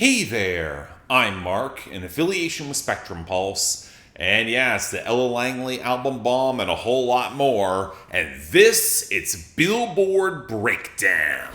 Hey there, I'm Mark, in affiliation with Spectrum Pulse, and yeah, it's the Ella Langley album bomb and a whole lot more, and it's Billboard Breakdown.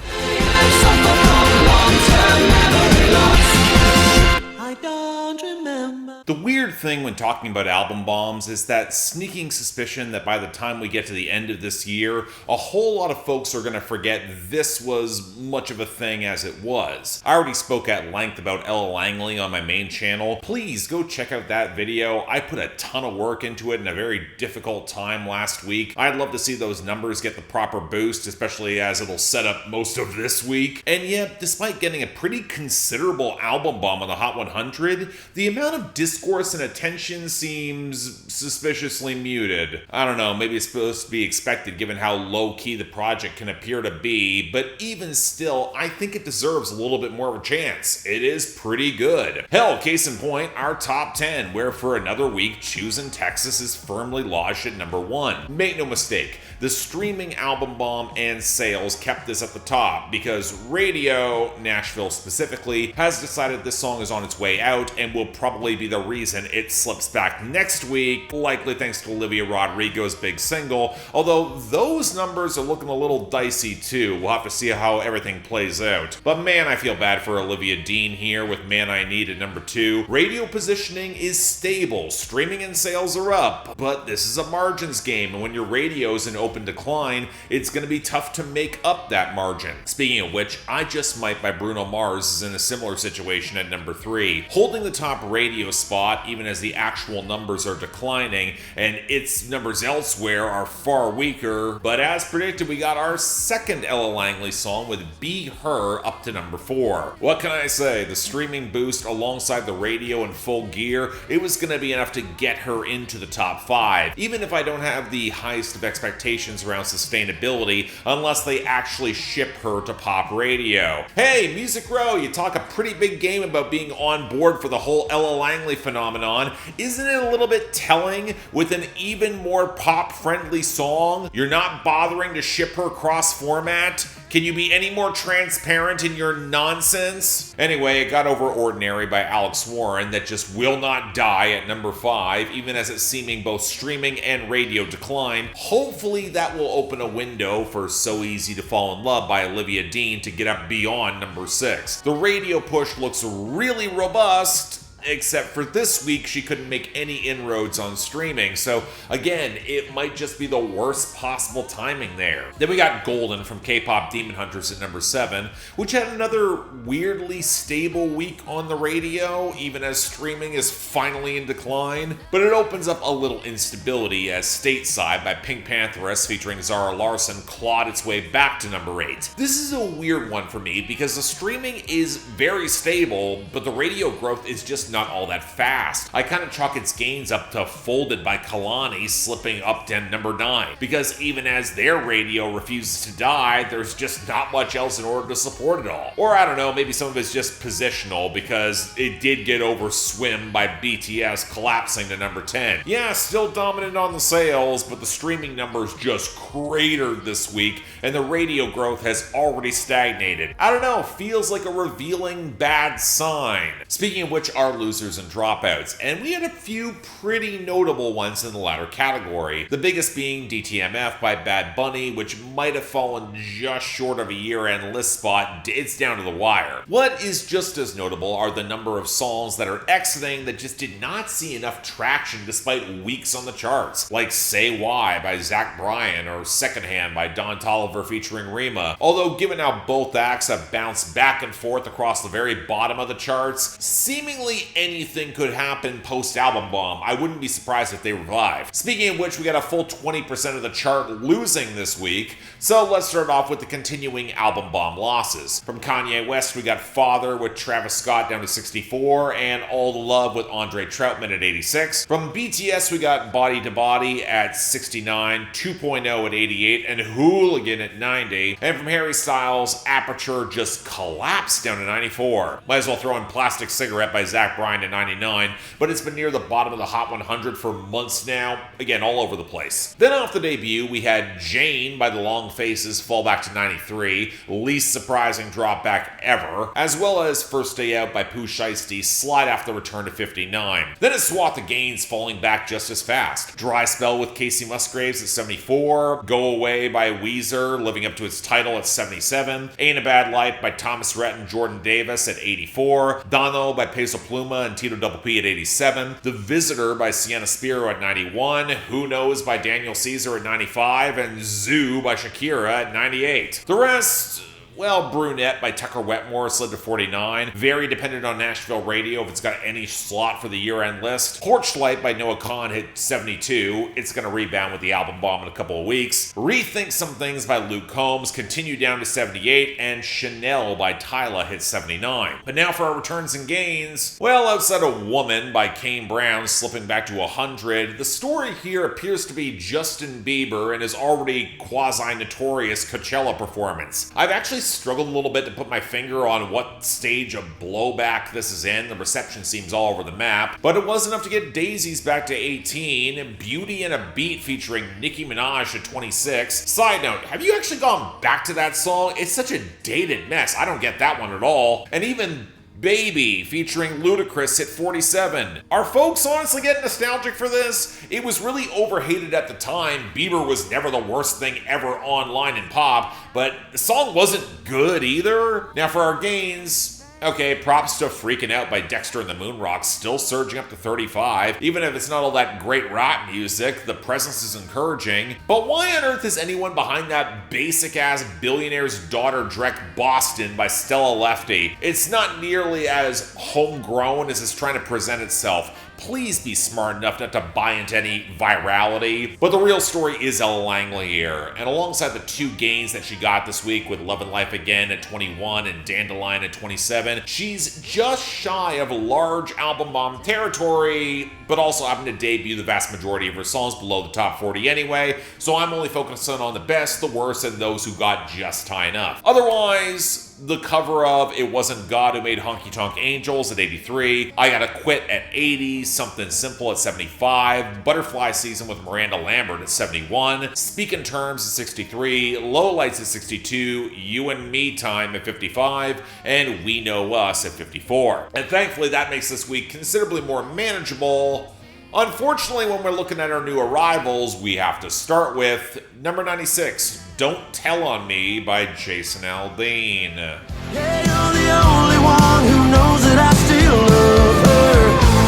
I don't remember. The weird thing when talking about album bombs is that sneaking suspicion that by the time we get to the end of this year, a whole lot of folks are going to forget this was much of a thing as it was. I already spoke at length about Ella Langley on my main channel. Please go check out that video. I put a ton of work into it in a very difficult time last week. I'd love to see those numbers get the proper boost, especially as it'll set up most of this week. And yet, despite getting a pretty considerable album bomb on the Hot 100, the amount of discourse and attention seems suspiciously muted. I don't know, maybe it's supposed to be expected given how low-key the project can appear to be, but even still, I think it deserves a little bit more of a chance. It is pretty good. Hell, case in point, our top 10, where for another week, Choosing Texas is firmly lodged at number 1. Make no mistake, the streaming album bomb and sales kept this at the top because radio, Nashville specifically, has decided this song is on its way out and will probably be the reason it slips back next week, likely thanks to Olivia Rodrigo's big single, although those numbers are looking a little dicey too. We'll have to see how everything plays out. But man, I feel bad for Olivia Dean here with Man I Need at number 2. Radio positioning is stable, streaming and sales are up, but this is a margins game, and when your radio's in open decline, it's going to be tough to make up that margin. Speaking of which, I Just Might by Bruno Mars is in a similar situation at number 3, holding the top radio spot even as the actual numbers are declining, and its numbers elsewhere are far weaker. But as predicted, we got our second Ella Langley song with Be Her up to number 4. What can I say? The streaming boost alongside the radio in full gear, it was going to be enough to get her into the top 5, even if I don't have the highest of expectations around sustainability unless they actually ship her to pop radio. Hey, Music Row, you talk a pretty big game about being on board for the whole Ella Langley phenomenon. Isn't it a little bit telling with an even more pop-friendly song? You're not bothering to ship her cross-format? Can you be any more transparent in your nonsense? Anyway, it got over Ordinary by Alex Warren that just will not die at number 5, even as it's seeming both streaming and radio decline. Hopefully that will open a window for So Easy to Fall in Love by Olivia Dean to get up beyond number 6. The radio push looks really robust, except for this week, she couldn't make any inroads on streaming. So again, it might just be the worst possible timing there. Then we got Golden from K-Pop Demon Hunters at number 7, which had another weirdly stable week on the radio, even as streaming is finally in decline. But it opens up a little instability as Stateside by Pink Pantheress featuring Zara Larsson clawed its way back to number 8. This is a weird one for me because the streaming is very stable, but the radio growth is just not all that fast. I kind of chalk its gains up to Folded by Kalani slipping up to number 9, because even as their radio refuses to die, there's just not much else in order to support it all. Or I don't know, maybe some of it's just positional, because it did get over Swim by BTS collapsing to number 10. Yeah, still dominant on the sales, but the streaming numbers just cratered this week, and the radio growth has already stagnated. I don't know, feels like a revealing bad sign. Speaking of which, our losers and dropouts, and we had a few pretty notable ones in the latter category. The biggest being DTMF by Bad Bunny, which might have fallen just short of a year-end list spot. It's down to the wire. What is just as notable are the number of songs that are exiting that just did not see enough traction despite weeks on the charts, like Say Why by Zach Bryan or Secondhand by Don Toliver featuring Rima. Although given how both acts have bounced back and forth across the very bottom of the charts, seemingly anything could happen post-album bomb. I wouldn't be surprised if they revive. Speaking of which, we got a full 20% of the chart losing this week, so let's start off with the continuing album bomb losses. From Kanye West, we got Father with Travis Scott down to 64, and All the Love with Andre Troutman at 86. From BTS, we got Body to Body at 69, 2.0 at 88, and Hooligan at 90. And from Harry Styles, Aperture just collapsed down to 94. Might as well throw in Plastic Cigarette by Zach Zach Bryan at 99, but it's been near the bottom of the Hot 100 for months now, again, all over the place. Then off the debut, we had Jane by the Long Faces fall back to 93, least surprising drop back ever, as well as First Day Out by Pooh Shiesty slide off the return to 59. Then a swath of gains falling back just as fast. Dry Spell with Casey Musgraves at 74, Go Away by Weezer living up to its title at 77, Ain't a Bad Life by Thomas Rhett and Jordan Davis at 84, Dono by Peso Pluma and Tito Double P at 87, The Visitor by Sienna Spiro at 91, Who Knows by Daniel Caesar at 95, and Zoo by Shakira at 98. The rest... well, Brunette by Tucker Wetmore slid to 49. Very dependent on Nashville radio if it's got any slot for the year-end list. Porchlight by Noah Kahan hit 72. It's going to rebound with the album bomb in a couple of weeks. Rethink Some Things by Luke Combs continued down to 78. And Chanel by Tyla hit 79. But now for our returns and gains. Well, outside of Woman by Kane Brown slipping back to 100, the story here appears to be Justin Bieber and his already quasi-notorious Coachella performance. I've actually struggled a little bit to put my finger on what stage of blowback this is in. The reception seems all over the map, but it was enough to get Daisies back to 18, Beauty and a Beat featuring Nicki Minaj at 26. Side note, have you actually gone back to that song? It's such a dated mess. I don't get that one at all. And even Baby featuring Ludacris hit 47. Are folks honestly getting nostalgic for this? It was really overhated at the time. Bieber was never the worst thing ever online in pop, but the song wasn't good either. Now for our gains... okay, props to Freaking Out by Dexter and the Moonrocks, still surging up to 35. Even if it's not all that great rap music, the presence is encouraging. But why on earth is anyone behind that basic-ass Billionaire's Daughter Drek Boston by Stella Lefty? It's not nearly as homegrown as it's trying to present itself. Please be smart enough not to buy into any virality. But the real story is Ella Langley here. And alongside the two gains that she got this week with Love and Life Again at 21 and Dandelion at 27, she's just shy of large album bomb territory, but also having to debut the vast majority of her songs below the top 40 anyway, so I'm only focusing on the best, the worst, and those who got just high enough. Otherwise, the cover of It Wasn't God Who Made Honky Tonk Angels at 83, I Gotta Quit at 80, Something Simple at 75, Butterfly Season with Miranda Lambert at 71, Speak in Terms at 63, Low Lights at 62, You and Me Time at 55, and We Know Us at 54. And thankfully that makes this week considerably more manageable. Unfortunately, when we're looking at our new arrivals, we have to start with number 96, Don't Tell on Me by Jason Aldean. Yeah, you're the only one who knows that I still love her.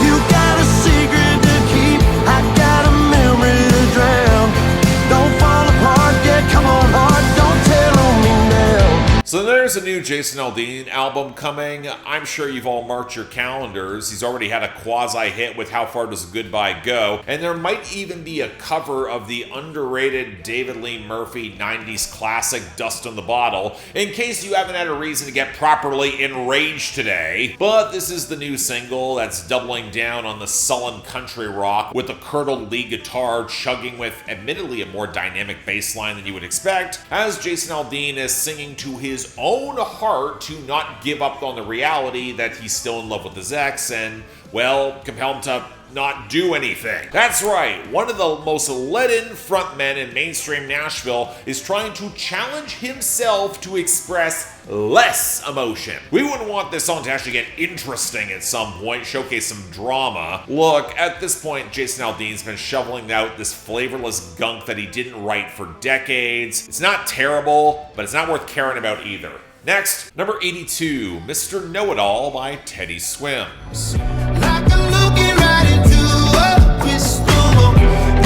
You got a secret to keep, I got a memory to drown. Don't fall apart, yeah, come on heart, don't tell on me now. So there's a new Jason Aldean album coming. I'm sure you've all marked your calendars. He's already had a quasi-hit with How Far Does Goodbye Go? And there might even be a cover of the underrated David Lee Murphy 90s classic Dust on the Bottle, in case you haven't had a reason to get properly enraged today. But this is the new single that's doubling down on the sullen country rock with a curdled lead guitar chugging with admittedly a more dynamic bass line than you would expect, as Jason Aldean is singing to his own heart to not give up on the reality that he's still in love with his ex and, well, compel him to not do anything. That's right, one of the most let-in frontmen in mainstream Nashville is trying to challenge himself to express less emotion. We wouldn't want this song to actually get interesting at some point, showcase some drama. Look, at this point, Jason Aldean's been shoveling out this flavorless gunk that he didn't write for decades. It's not terrible, but it's not worth caring about either. Next, number 82, Mr. Know-It-All by Teddy Swims. Like I'm looking right into a crystal ball.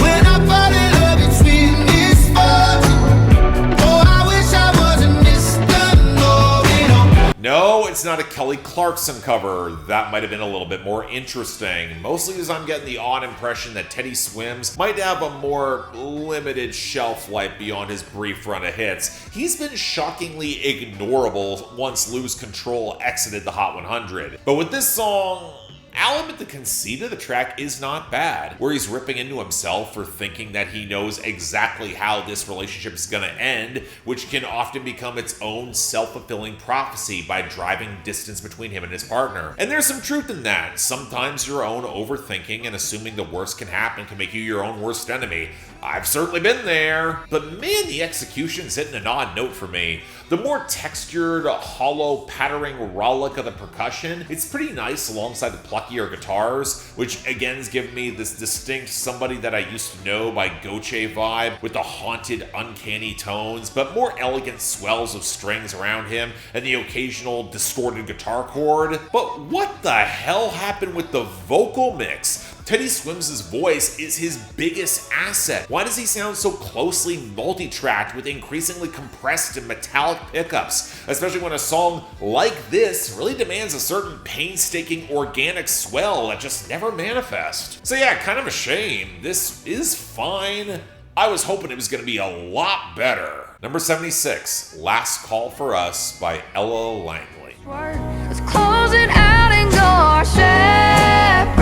When I fall in love, it's sweetness falling. Oh, I wish I wasn't Mr. Know-It-All. No, it's not a Kelly Clarkson cover. That might have been a little bit more interesting. Mostly as I'm getting the odd impression that Teddy Swims might have a more limited shelf life beyond his brief run of hits. He's been shockingly ignorable once Lose Control exited the Hot 100. But with this song, I'll admit the conceit of the track is not bad, where he's ripping into himself for thinking that he knows exactly how this relationship is going to end, which can often become its own self-fulfilling prophecy by driving distance between him and his partner. And there's some truth in that. Sometimes your own overthinking and assuming the worst can happen can make you your own worst enemy. I've certainly been there. But man, the execution's hitting an odd note for me. The more textured, hollow, pattering relic of the percussion, it's pretty nice alongside the pluckier guitars, which again is giving me this distinct somebody that I used to know by Doechii vibe with the haunted, uncanny tones, but more elegant swells of strings around him and the occasional distorted guitar chord. But what the hell happened with the vocal mix? Teddy Swims' voice is his biggest asset. Why does he sound so closely multi-tracked with increasingly compressed and metallic pickups, especially when a song like this really demands a certain painstaking organic swell that just never manifests? So yeah, kind of a shame. This is fine. I was hoping it was going to be a lot better. Number 76, Last Call for Us by Ella Langley. Let's close it out and go our separate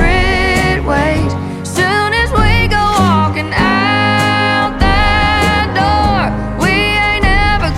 ways. Soon as we go walking out that door, we ain't never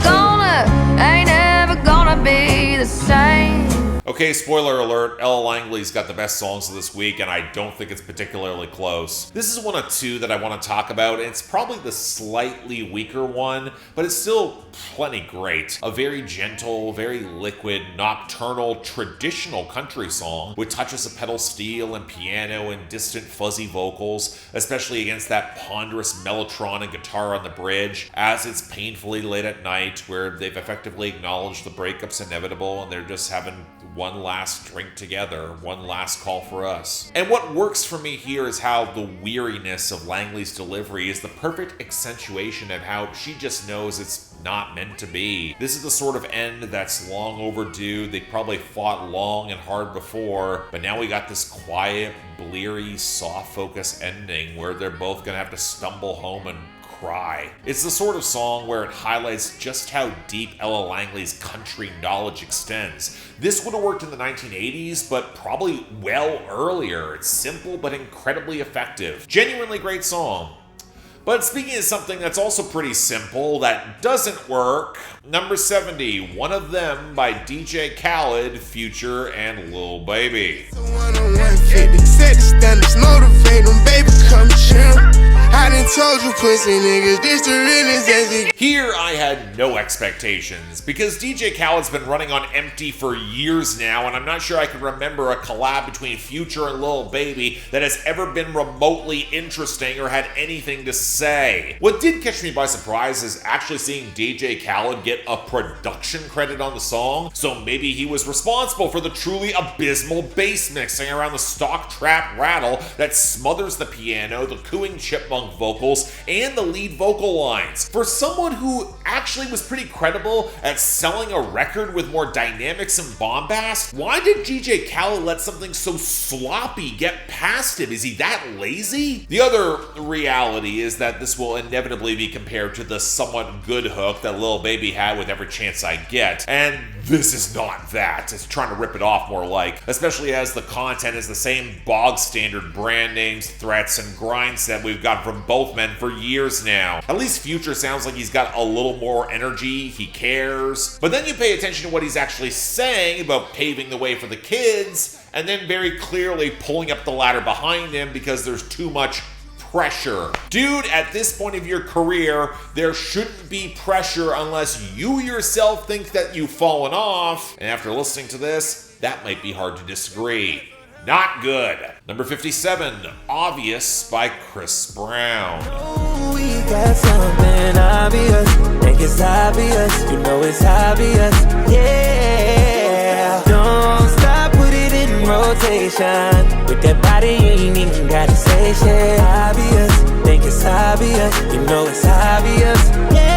gonna be the same. Okay, spoiler alert, Ella Langley's got the best songs of this week, and I don't think it's particularly close. This is one of two that I want to talk about, and it's probably the slightly weaker one, but it's still plenty great. A very gentle, very liquid, nocturnal, traditional country song with touches of pedal steel and piano and distant fuzzy vocals, especially against that ponderous Mellotron guitar on the bridge, as it's painfully late at night where they've effectively acknowledged the breakup's inevitable and they're just having one last drink together, one last call for us. And what works for me here is how the weariness of Langley's delivery is the perfect accentuation of how she just knows it's not meant to be. This is the sort of end that's long overdue. They probably fought long and hard before, but now we got this quiet, bleary, soft focus ending where they're both gonna have to stumble home and cry. It's the sort of song where it highlights just how deep Ella Langley's country knowledge extends. This would have worked in the 1980s, but probably well earlier. It's simple but incredibly effective. Genuinely great song. But speaking of something that's also pretty simple that doesn't work, number 70, One of Them by DJ Khaled, Future, and Lil Baby. Set the standards, motivate them, baby, come chill. I done told you pussy niggas, this the realest as it. Here I had no expectations, because DJ Khaled's been running on empty for years now, and I'm not sure I can remember a collab between Future and Lil Baby that has ever been remotely interesting or had anything to say. What did catch me by surprise is actually seeing DJ Khaled get a production credit on the song, so maybe he was responsible for the truly abysmal bass mixing around the stock trap rattle that smothers the piano, the cooing chipmunk vocals, and the lead vocal lines. For someone who actually was pretty credible at selling a record with more dynamics and bombast, why did DJ Khaled let something so sloppy get past him? Is he that lazy? The other reality is that this will inevitably be compared to the somewhat good hook that Lil Baby had with Every Chance I Get, and this is not that. It's trying to rip it off more like, especially as the content is the same bog standard brand names, threats, and grinds that we've got from both men for years now. At least Future sounds like he's got a little more energy, he cares. But then you pay attention to what he's actually saying about paving the way for the kids, and then very clearly pulling up the ladder behind him because there's too much pressure. Dude, at this point of your career, there shouldn't be pressure unless you yourself think that you've fallen off. And after listening to this, that might be hard to disagree. Not good. Number 57, Obvious by Chris Brown. Oh, we got something obvious. Think it's obvious. You know it's obvious. Yeah. Don't stop, put it in rotation. With that body, you ain't even gotta say shit. Obvious. Think it's obvious. You know it's obvious. Yeah.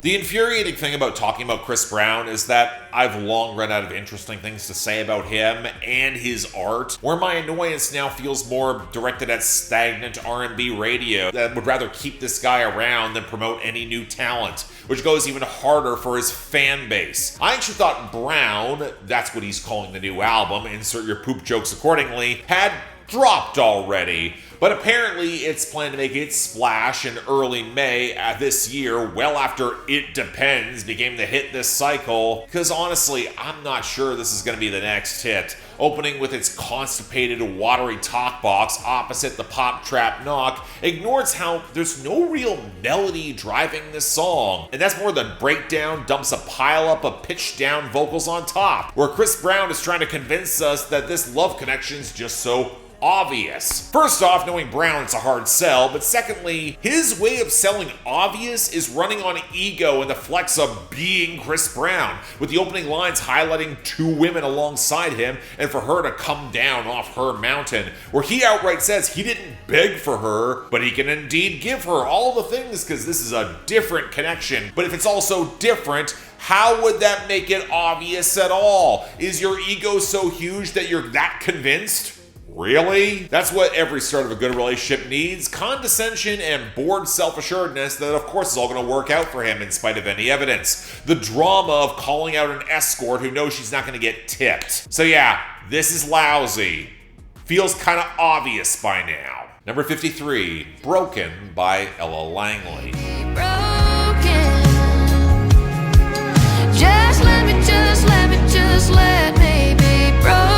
The infuriating thing about talking about Chris Brown is that I've long run out of interesting things to say about him and his art, where my annoyance now feels more directed at stagnant R&B radio that would rather keep this guy around than promote any new talent. which goes even harder for his fan base. I actually thought Brown, that's what he's calling the new album, insert your poop jokes accordingly, had dropped already, but apparently it's planned to make its splash in early May this year, well after It Depends became the hit this cycle, because honestly, I'm not sure this is going to be the next hit. Opening with its constipated, watery talk box opposite the pop trap knock ignores how there's no real melody driving this song, and that's more than breakdown dumps a pile up of pitched down vocals on top, where Chris Brown is trying to convince us that this love connection is just so obvious. First off, knowing Brown, it's a hard sell, but secondly, his way of selling obvious is running on ego and the flex of being Chris Brown, with the opening lines highlighting two women alongside him and for her to come down off her mountain, where he outright says he didn't beg for her, but he can indeed give her all the things because this is a different connection. But if it's also different, how would that make it obvious at all? Is your ego so huge that you're that convinced? Really? That's what every start of a good relationship needs. Condescension and bored self-assuredness that of course is all going to work out for him in spite of any evidence. The drama of calling out an escort who knows she's not going to get tipped. So yeah, this is lousy. Feels kind of obvious by now. Number 53, Broken by Ella Langley. Broken. Just let me be broken.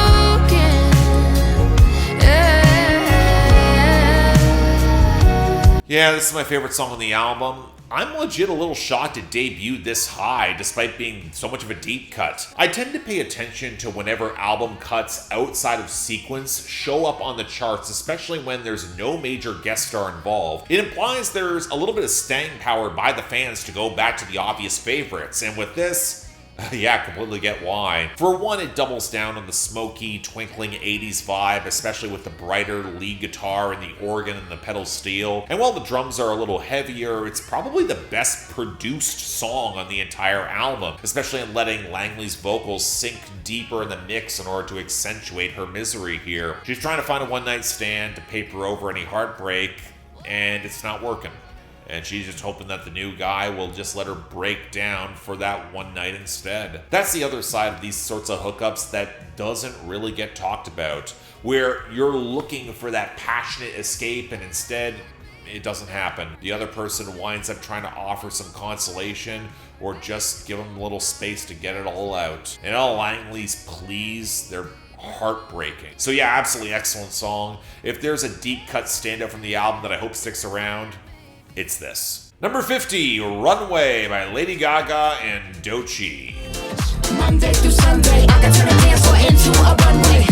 Yeah, this is my favorite song on the album. I'm legit a little shocked it debuted this high, despite being so much of a deep cut. I tend to pay attention to whenever album cuts outside of sequence show up on the charts, especially when there's no major guest star involved. It implies there's a little bit of staying power by the fans to go back to the obvious favorites, and with this, yeah, completely get why. For one, it doubles down on the smoky, twinkling 80s vibe, especially with the brighter lead guitar and the organ and the pedal steel. And while the drums are a little heavier, it's probably the best produced song on the entire album, especially in letting Langley's vocals sink deeper in the mix in order to accentuate her misery here. She's trying to find a one-night stand to paper over any heartbreak, and it's not working. And she's just hoping that the new guy will just let her break down for that one night instead. That's the other side of these sorts of hookups that doesn't really get talked about, where you're looking for that passionate escape and instead it doesn't happen. The other person winds up trying to offer some consolation or just give them a little space to get it all out. And Ella Langley's pleas, they're heartbreaking. So yeah, absolutely excellent song. If there's a deep cut standout from the album that I hope sticks around, it's this. Number 50, Runway by Lady Gaga and Doechii. Monday through Sunday, I can turn a dance floor into a runway.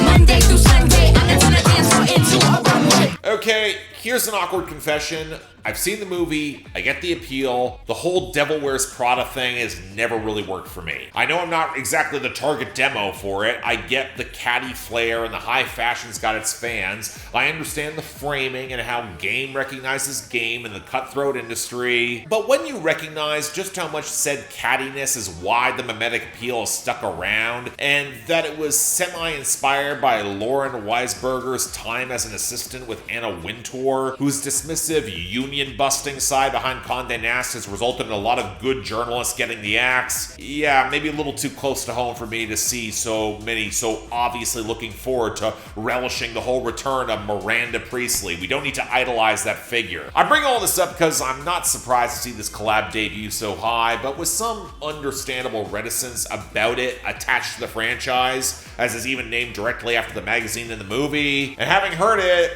Monday through Sunday, I can turn a dance floor into a runway. Okay, here's an awkward confession. I've seen the movie, I get the appeal. The whole Devil Wears Prada thing has never really worked for me. I know I'm not exactly the target demo for it. I get the catty flair and the high fashion's got its fans. I understand the framing and how game recognizes game in the cutthroat industry. But when you recognize just how much said cattiness is why the mimetic appeal is stuck around, and that it was semi-inspired by Lauren Weisberger's time as an assistant with Anna Wintour, whose dismissive union-busting side behind Condé Nast has resulted in a lot of good journalists getting the axe. Yeah, maybe a little too close to home for me to see so many so obviously looking forward to relishing the whole return of Miranda Priestley. We don't need to idolize that figure. I bring all this up because I'm not surprised to see this collab debut so high, but with some understandable reticence about it attached to the franchise, as is even named directly after the magazine and the movie. And having heard it,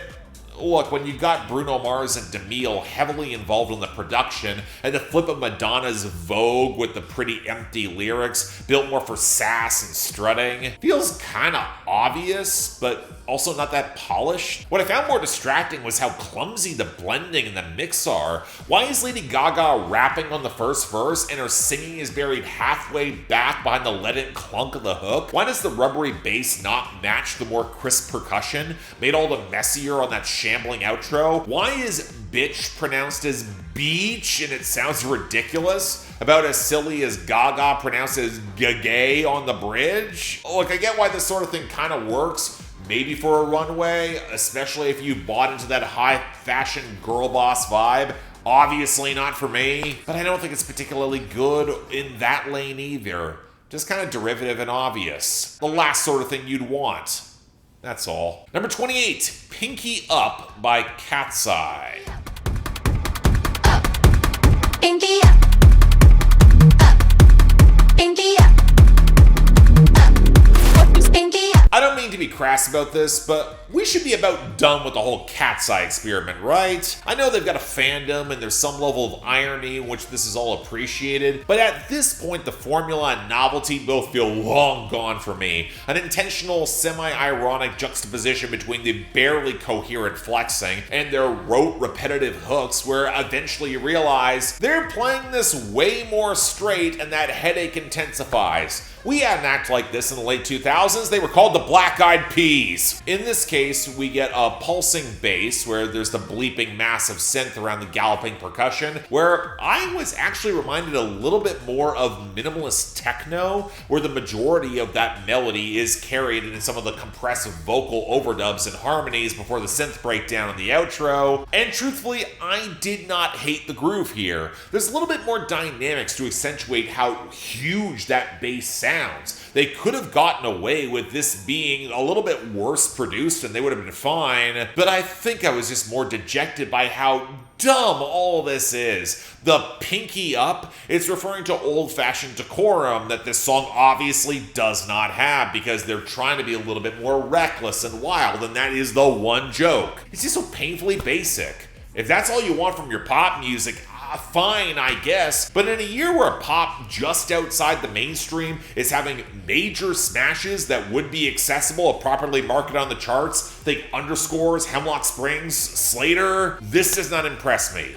look, when you've got Bruno Mars and Demille heavily involved in the production, and the flip of Madonna's Vogue with the pretty empty lyrics, built more for sass and strutting, feels kind of obvious, but also not that polished. What I found more distracting was how clumsy the blending and the mix are. Why is Lady Gaga rapping on the first verse and her singing is buried halfway back behind the leaden clunk of the hook? Why does the rubbery bass not match the more crisp percussion, made all the messier on that shambling outro? Why is bitch pronounced as beach and it sounds ridiculous? About as silly as Gaga pronounced as gay on the bridge? Look, I get why this sort of thing kind of works maybe for a Runway, especially if you bought into that high fashion girl boss vibe. Obviously not for me, but I don't think it's particularly good in that lane either. Just kind of derivative and obvious. The last sort of thing you'd want. That's all. Number 28, Pinky Up by KATSEYE. Pinky up. Pinky up. Pinky up. I don't mean to be crass about this, but we should be about done with the whole KATSEYE experiment, right? I know they've got a fandom and there's some level of irony in which this is all appreciated, but at this point the formula and novelty both feel long gone for me. An intentional, semi-ironic juxtaposition between the barely coherent flexing and their rote repetitive hooks where eventually you realize they're playing this way more straight and that headache intensifies. We had an act like this in the late 2000s. They were called the Black Eyed Peas. In this case, we get a pulsing bass where there's the bleeping massive synth around the galloping percussion, where I was actually reminded a little bit more of minimalist techno, where the majority of that melody is carried in some of the compressive vocal overdubs and harmonies before the synth breakdown in the outro. And truthfully, I did not hate the groove here. There's a little bit more dynamics to accentuate how huge that bass sounds. They could have gotten away with this being a little bit worse produced and they would have been fine, but I think I was just more dejected by how dumb all this is. The Pinky Up, it's referring to old-fashioned decorum that this song obviously does not have because they're trying to be a little bit more reckless and wild, and that is the one joke. It's just so painfully basic. If that's all you want from your pop music, fine, I guess. But in a year where pop just outside the mainstream is having major smashes that would be accessible if properly marketed on the charts, think Underscores, Hemlock Springs, Slater, this does not impress me.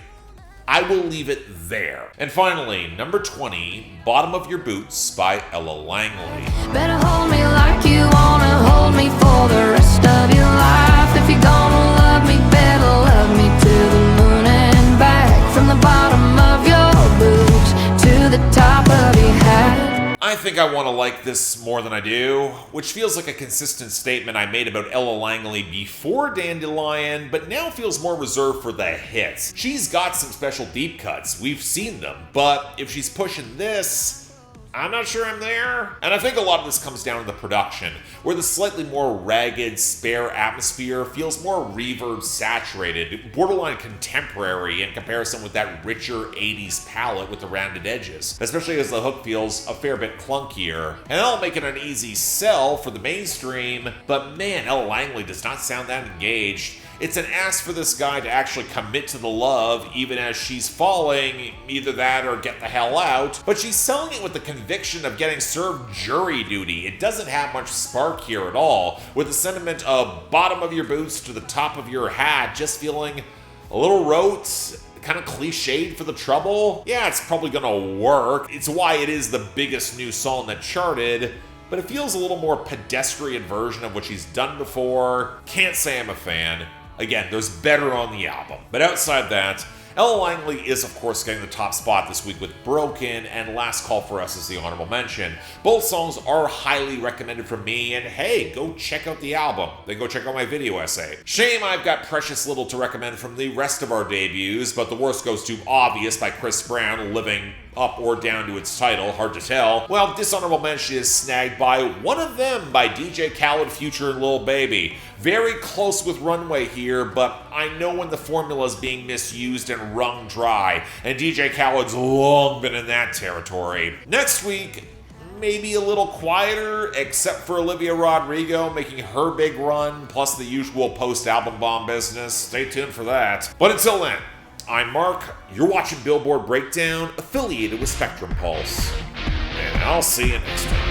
I will leave it there. And finally, number 20, Bottom of Your Boots by Ella Langley. Better hold me like you wanna hold me for the rest of your life. If you're gonna love me, better love me to the moon and back. From the bottom of your boots to the top of your hat. I think I want to like this more than I do, which feels like a consistent statement I made about Ella Langley before Dandelion, but now feels more reserved for the hits. She's got some special deep cuts, we've seen them, but if she's pushing this, I'm not sure I'm there. And I think a lot of this comes down to the production, where the slightly more ragged, spare atmosphere feels more reverb saturated, borderline contemporary in comparison with that richer 80s palette with the rounded edges, especially as the hook feels a fair bit clunkier. And that'll make it an easy sell for the mainstream, but man, Ella Langley does not sound that engaged. It's an ask for this guy to actually commit to the love, even as she's falling, either that or get the hell out, but she's selling it with the conviction of getting served jury duty. It doesn't have much spark here at all, with the sentiment of bottom of your boots to the top of your hat just feeling a little rote, kind of cliched for the trouble. Yeah, it's probably gonna work. It's why it is the biggest new song that charted, but it feels a little more pedestrian version of what she's done before. Can't say I'm a fan. Again, there's better on the album. But outside that, Ella Langley is, of course, getting the top spot this week with Broken, and Last Call for Us is the honorable mention. Both songs are highly recommended from me, and hey, go check out the album. Then go check out my video essay. Shame I've got precious little to recommend from the rest of our debuts, but the worst goes to Obvious by Chris Brown, living up or down to its title, hard to tell. Well, dishonorable mention is snagged by One of Them by DJ Khaled, Future, and Lil Baby. Very close with Runway here, but I know when the formula is being misused and wrung dry, and DJ Khaled's long been in that territory. Next week, maybe a little quieter, except for Olivia Rodrigo making her big run, plus the usual post-album bomb business. Stay tuned for that. But until then, I'm Mark, you're watching Billboard Breakdown, affiliated with Spectrum Pulse, and I'll see you next time.